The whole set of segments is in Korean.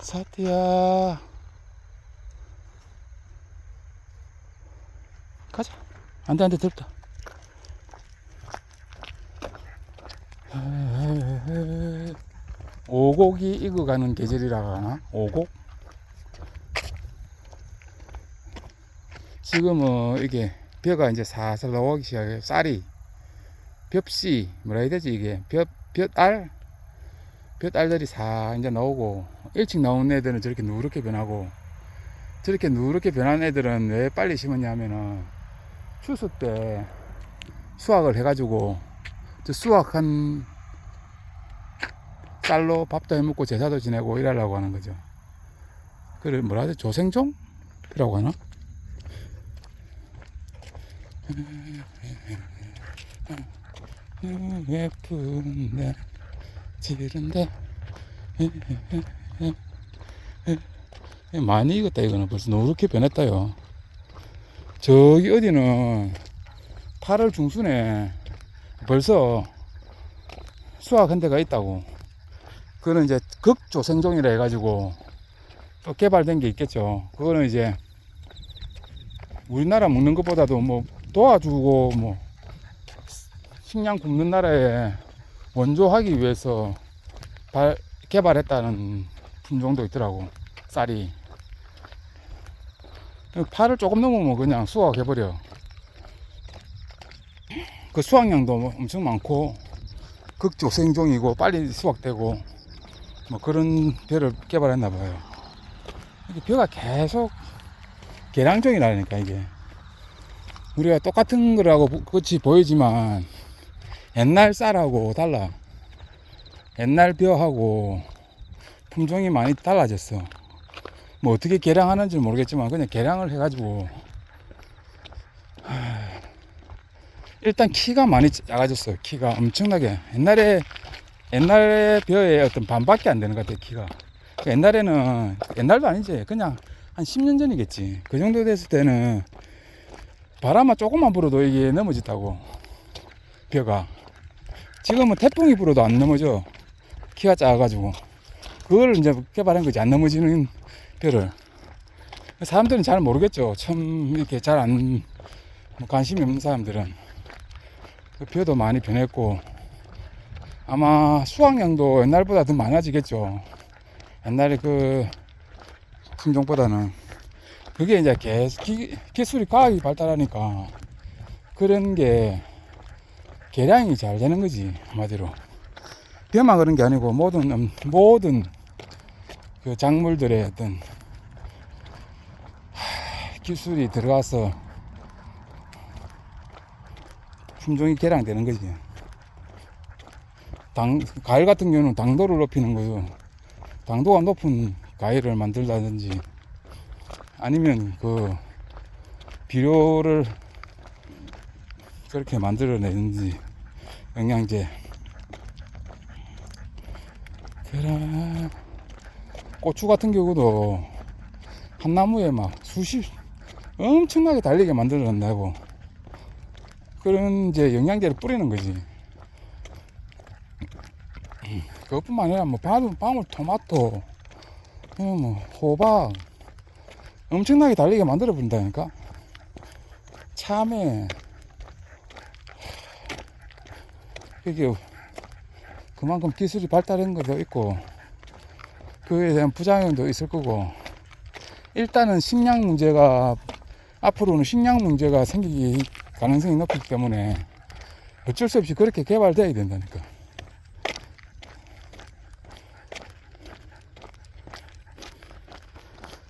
사티야, 가자. 안돼, 안돼, 들었다. 오곡이 익어가는 계절이라고 하나? 오곡? 지금은 이게 벼가 이제 살살 나오기 시작해요. 쌀이 볕씨 뭐라 해야 되지, 이게 볕알들이 사 이제 나오고, 일찍 나온 애들은 저렇게 누렇게 변하고, 저렇게 누렇게 변한 애들은 왜 빨리 심었냐면은 추수 때 수확을 해가지고 저 수확한 쌀로 밥도 해먹고 제사도 지내고 이러려고 하는 거죠. 그걸 뭐라 하지? 조생종이라고 하나? 예쁜데 지른데 많이 익었다. 이거는 벌써 노랗게 변했다요. 저기 어디는 8월 중순에 벌써 수확한 데가 있다고. 그거는 이제 극조생종이라 해가지고 또 개발된 게 있겠죠. 그거는 이제 우리나라 먹는 것보다도 뭐 도와주고 뭐 식량 굶는 나라에 원조하기 위해서 개발했다는 품종도 있더라고. 쌀이 8을 조금 넘으면 그냥 수확해버려. 그 수확량도 엄청 많고 극조생종이고 빨리 수확되고 뭐 그런 벼를 개발했나 봐요. 이게 벼가 계속 개량종이라니까. 이게 우리가 똑같은 거라고 끝이 보이지만 옛날 쌀하고 달라. 옛날 벼하고 품종이 많이 달라졌어. 뭐 어떻게 개량하는지 모르겠지만 그냥 개량을 해가지고 일단 키가 많이 작아졌어요. 키가 엄청나게. 옛날에 벼의 어떤 반밖에 안 되는 것 같아요. 키가. 옛날에는, 옛날도 아니지, 그냥 한 10년 전이겠지. 그 정도 됐을 때는 바람만 조금만 불어도 이게 넘어졌다고, 벼가. 지금은 태풍이 불어도 안 넘어져. 키가 작아가지고. 그걸 이제 개발한 거지, 안 넘어지는 벼를. 사람들은 잘 모르겠죠. 처음 이렇게 잘 안, 관심이 없는 사람들은. 그 벼도 많이 변했고, 아마 수확량도 옛날보다 더 많아지겠죠. 옛날에 그 품종보다는. 그게 이제 계속 기술이, 과학이 발달하니까 그런 게 개량이 잘 되는 거지, 한마디로. 벼만 그런 게 아니고 모든 그 작물들의 어떤 기술이 들어가서 품종이 개량되는 거지. 과일 같은 경우는 당도를 높이는 거죠. 당도가 높은 과일을 만들다든지 아니면 그 비료를 그렇게 만들어내든지, 영양제. 그래. 고추 같은 경우도 한 나무에 막 엄청나게 달리게 만들어낸다고. 그런 이제 영양제를 뿌리는 거지. 그것뿐만 아니라 뭐 방울토마토, 뭐 호박 엄청나게 달리게 만들어 버린다니까. 참외. 이게 그만큼 기술이 발달한 것도 있고 그에 대한 부작용도 있을 거고. 일단은 앞으로는 식량 문제가 생길 가능성이 높기 때문에 어쩔 수 없이 그렇게 개발돼야 된다니까.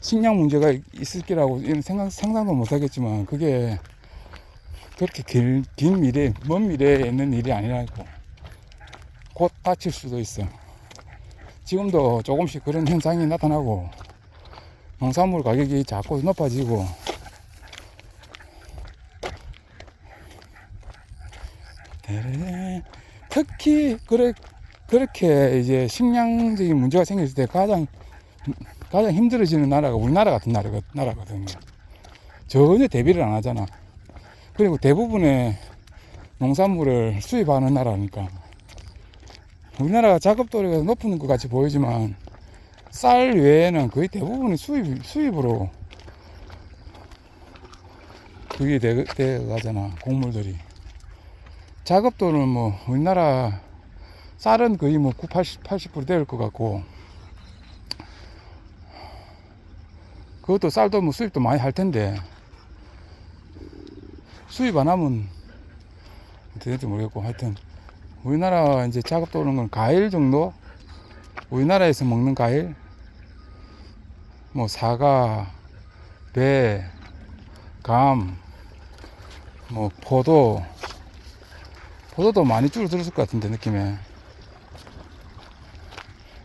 식량 문제가 있을 거라고 상상도 못 하겠지만 그게 그렇게 긴 미래, 먼 미래에 있는 일이 아니라고. 곧 닥칠 수도 있어. 지금도 조금씩 그런 현상이 나타나고 농산물 가격이 자꾸 높아지고, 특히 그렇게 이제 식량적인 문제가 생겼을 때 가장 힘들어지는 나라가 우리나라 같은 나라거든요. 전혀 대비를 안 하잖아. 그리고 대부분의 농산물을 수입하는 나라니까. 우리나라가 작업도리가 높은 것 같이 보이지만 쌀 외에는 거의 대부분이 수입으로 그게 돼 가잖아, 곡물들이. 작업도는 뭐 우리나라 쌀은 거의 뭐 80% 될 것 같고, 그것도 쌀도 뭐 수입도 많이 할 텐데 수입 안 하면 어떻게 될지 모르겠고, 하여튼 우리나라 이제 작업도 오는 건 과일 정도, 우리나라에서 먹는 과일 뭐 사과, 배, 감, 뭐 포도도 많이 줄어들었을 것 같은데, 느낌에.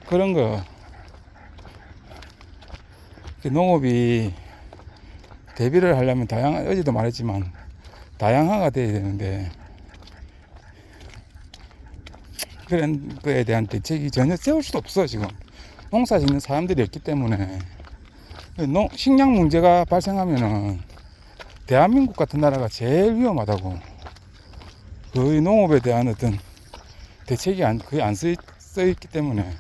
그런 거. 농업이 대비를 하려면 어제도 말했지만 다양화가 돼야 되는데, 그런 거에 대한 대책이 전혀 세울 수도 없어. 지금 농사 짓는 사람들이 없기 때문에. 식량 문제가 발생하면은 대한민국 같은 나라가 제일 위험하다고. 거의 농업에 대한 어떤 대책이 거의 안 써 있기 때문에.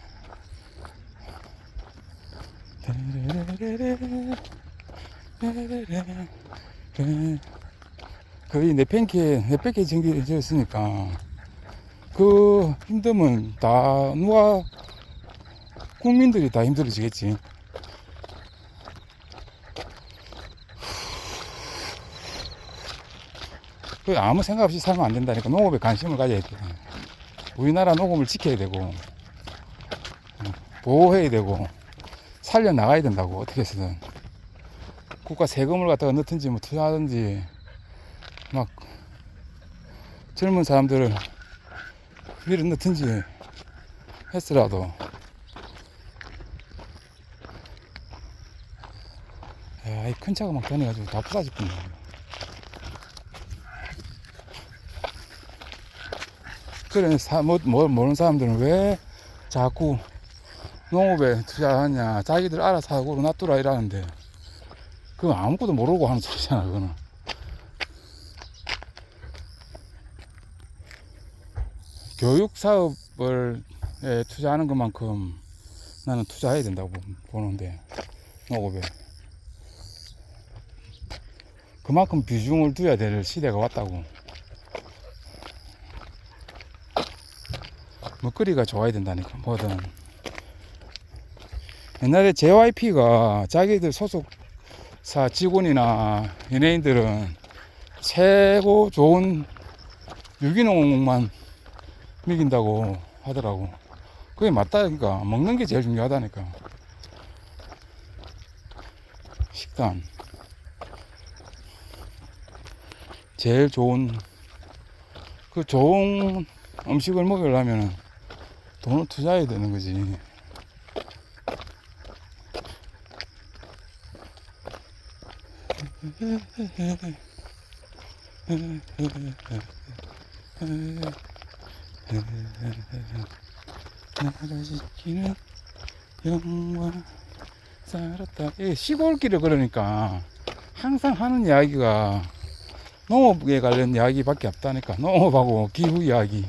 거의 내팽개 정리되었으니까 그 힘듦은 다 국민들이 다 힘들어지겠지. 아무 생각 없이 살면 안 된다니까. 농업에 관심을 가져야 돼. 우리나라 농업을 지켜야 되고 보호해야 되고 살려나가야 된다고. 어떻게 해서든 국가 세금을 갖다가 넣든지 뭐 투자하든지, 막 젊은 사람들을 밀어 넣든지 했으라도. 야, 이 큰 차가 막 다녀가지고 다 부서질 뻔네. 그래, 모르는 사람들은 왜 자꾸 농업에 투자하냐, 자기들 알아서 하고 놔두라 이러는데, 그건 아무것도 모르고 하는 소리잖아. 그거는 교육 사업을 투자하는 것만큼 나는 투자해야 된다고 보는데, 농업에 그만큼 비중을 둬야 될 시대가 왔다고. 먹거리가 좋아야 된다니까. 뭐든. 옛날에 JYP가 자기들 소속사 직원이나 연예인들은 최고 좋은 유기농만 먹인다고 하더라고. 그게 맞다니까. 먹는 게 제일 중요하다니까. 식단 제일 좋은 음식을 먹으려면 돈을 투자해야 되는 거지. 나를 지키는 영원 살았다. 시골길을 걸으니까 항상 하는 이야기가 농업에 관련 이야기밖에 없다니까. 농업하고 기후 이야기.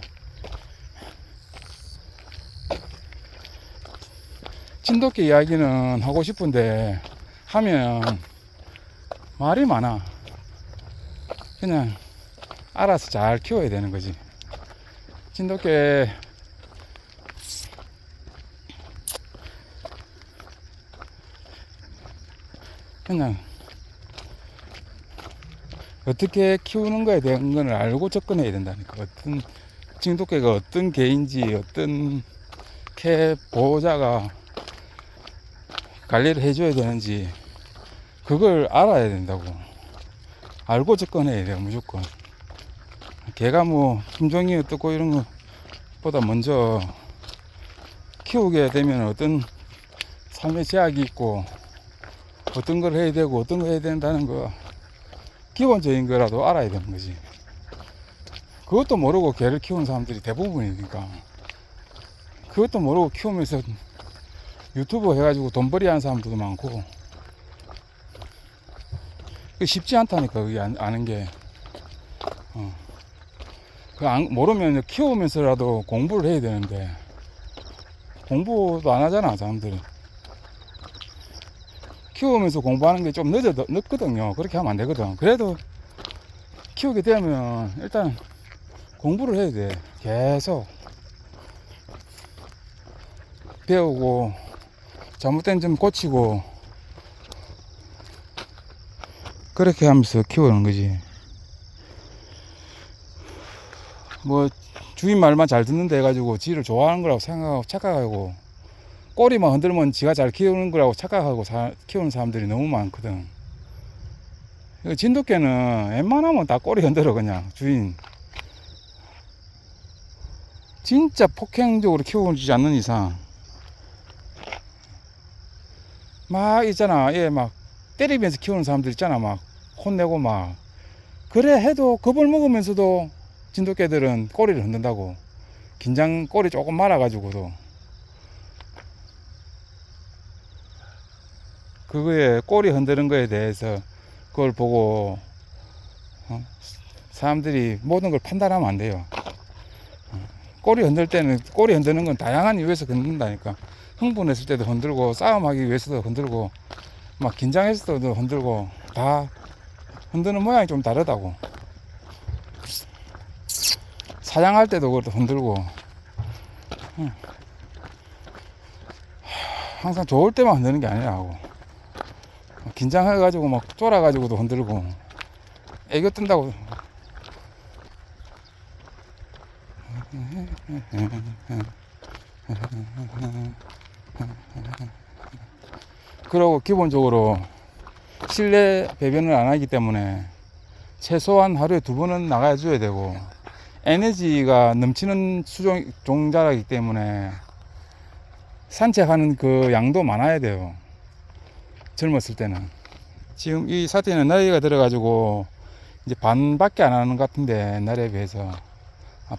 진돗개 이야기는 하고 싶은데 하면 말이 많아. 그냥 알아서 잘 키워야 되는 거지. 진돗개 그냥 어떻게 키우는 거에 대한 걸 알고 접근해야 된다니까. 어떤 진돗개가 어떤 개인지, 어떤 보호자가 관리를 해줘야 되는지 그걸 알아야 된다고. 알고 접근해야 돼요, 무조건. 개가 뭐 품종이 어떻고 이런 것보다 먼저 키우게 되면 어떤 삶의 제약이 있고 어떤 걸 해야 되고 어떤 걸 해야 된다는 거 기본적인 거라도 알아야 되는 거지. 그것도 모르고 개를 키우는 사람들이 대부분이니까. 그것도 모르고 키우면서 유튜브 해가지고 돈벌이 하는 사람들도 많고. 쉽지 않다니까, 그게 아는 게. 모르면 키우면서라도 공부를 해야 되는데 공부도 안 하잖아, 사람들이. 키우면서 공부하는 게 좀 늦거든요. 그렇게 하면 안 되거든. 그래도 키우게 되면 일단 공부를 해야 돼. 계속 배우고 잘못된 점 고치고 그렇게 하면서 키우는 거지. 뭐 주인 말만 잘 듣는다 해가지고 지를 좋아하는 거라고 생각하고 착각하고 꼬리만 흔들면 지가 잘 키우는 거라고 착각하고 키우는 사람들이 너무 많거든. 진돗개는 웬만하면 다 꼬리 흔들어. 그냥 주인 진짜 폭행적으로 키워주지 않는 이상 막 있잖아. 얘 막 때리면서 키우는 사람들 있잖아. 막 혼내고 막 그래 해도 겁을 먹으면서도 진돗개들은 꼬리를 흔든다고. 긴장 꼬리 조금 말아가지고도 그거에 꼬리 흔드는 거에 대해서 그걸 보고 사람들이 모든 걸 판단하면 안 돼요. 꼬리 흔들 때는 꼬리 흔드는 건 다양한 이유에서 흔든다니까. 흥분했을 때도 흔들고 싸움하기 위해서도 흔들고 막 긴장했을 때도 흔들고 다 흔드는 모양이 좀 다르다고. 사냥할 때도 그것도 흔들고 항상 좋을 때만 흔드는 게 아니라고. 긴장해가지고 막 쫄아가지고도 흔들고 애교 뜬다고. 그리고 기본적으로 실내 배변을 안 하기 때문에 최소한 하루에 2번은 나가야 줘야 되고 에너지가 넘치는 종자이기 때문에 산책하는 그 양도 많아야 돼요. 젊었을 때는. 지금 이 사태는 나이가 들어가지고 이제 반밖에 안 하는 것 같은데 옛날에 비해서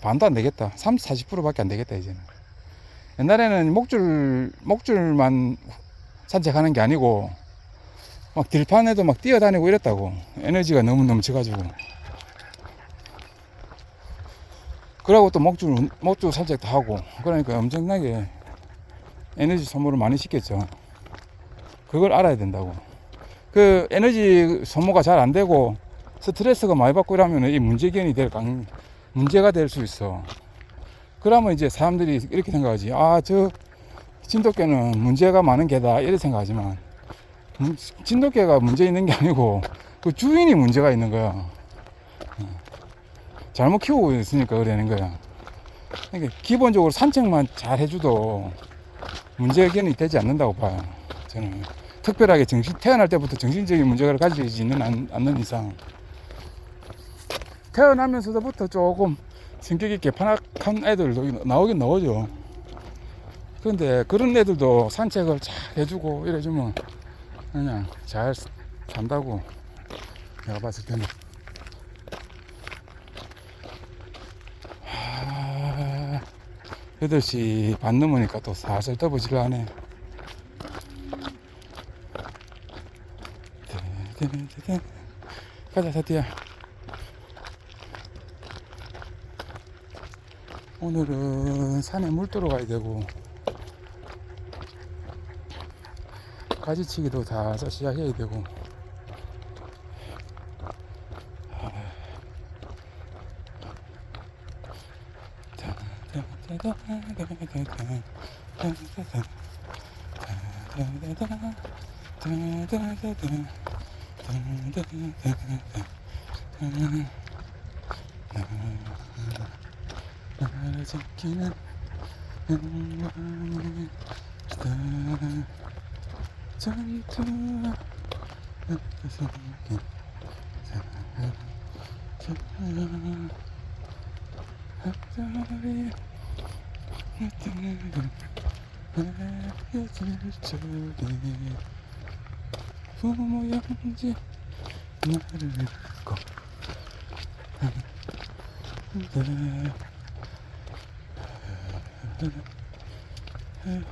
반도 안 되겠다. 30, 40%밖에 안 되겠다 이제는. 옛날에는 목줄만 산책하는 게 아니고 막 들판에도 막 뛰어다니고 이랬다고. 에너지가 너무 넘쳐가지고. 그러고 또 목줄 산책도 하고 그러니까 엄청나게 에너지 소모를 많이 시켰죠. 그걸 알아야 된다고. 그 에너지 소모가 잘 안 되고 스트레스가 많이 받고 이러면 이 문제가 될 수 있어. 그러면 이제 사람들이 이렇게 생각하지. 저 진돗개는 문제가 많은 개다 이렇게 생각하지만 진돗개가 문제 있는 게 아니고 그 주인이 문제가 있는 거야. 잘못 키우고 있으니까 그러는 거야. 그러니까 기본적으로 산책만 잘 해줘도 문제 해결이 되지 않는다고 봐요. 저는 특별하게 태어날 때부터 정신적인 문제를 가지지 않는 이상 태어나면서부터 조금 성격이 개판한 애들도 나오긴 나오죠. 그런데 그런 애들도 산책을 잘 해주고 이래주면 그냥 잘 산다고 내가 봤을 때는. 8시 반 넘으니까 또 살살 떠보질라 하네. 가자 사티야. 오늘은 산에 물 뜨러 가야 되고 가지치기도 다 시작해야 되고 나를 지키는 영광의 전투와 속에 헤어질 적에 부모 영지 나를 믿고 네.